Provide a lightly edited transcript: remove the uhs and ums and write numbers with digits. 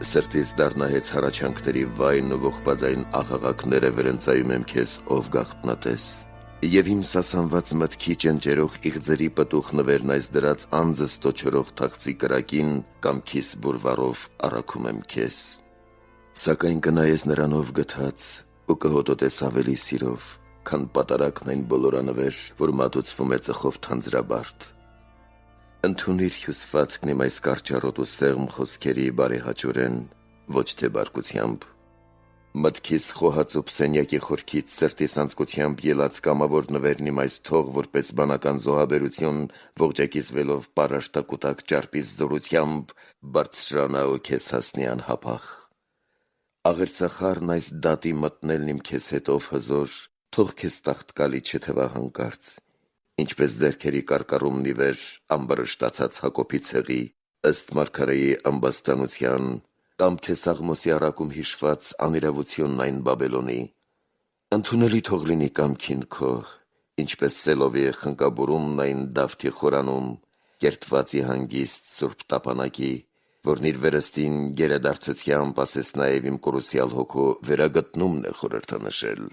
Սրտիս դառնահեց հառաչանքների վայրն ու ողբաձայն աղաղակները վրընծայում եմ քեզ, ով գաղտնատես։ Եվ իմ սասանված մտքի ճնճերող իղձերի պտուղ նվերն այս դրած անձս տոչորող թախծի կրակին կամքիս բուրվարով առաքում եմ քեզ։ Սակայն կնայես նրանով գթած ու կհոտոտես ավելի սիրով, քան պատարագն այն բոլորանվեր, որ մատուցվում է ծխով թանձրաբարդ։ Ընդունիր հյուսվածքն իմ այս կարճառոտ ու սեղմ խոսքերի բարեհաճորեն, ոչ թե բարկությամբ։ Մտքիս խոհածուփ սենյակի խորքից սրտիս անձկությամբ ելած կամավոր նվերն իմ այս թող որպես բանական զոհաբերություն ողջակից վելով պարարտակուտակ ճարպից զորությամբ բարձրանա ու քեզ հասնի անհապաղ։ Աղերսախառն այս դատի մտնելն իմ քեզ հետով հզոր, թող քեզ տաղտկալի չթվա հանկարծ, ինչպես ձեռքերի կարկառումն ի վեր ամբրշտացած Հակոբի ցեղի, ըստ մարգարեի ամբաստանության, կամ թե Սաղմոսի առակում հիշված անիրավությունն այն Բաբելոնի։ Ընդունելի թող լինի կամքին քո, ինչպես սելովի խնկաբուրումն այն Դավթի խորանում, կերտվածի հանգիստ սուրբ տապանակի, որն իր վերստին գերադարձությամբ ասես նաև իմ կորուսյալ հոգու վերագտնումն է խորհրդանշել։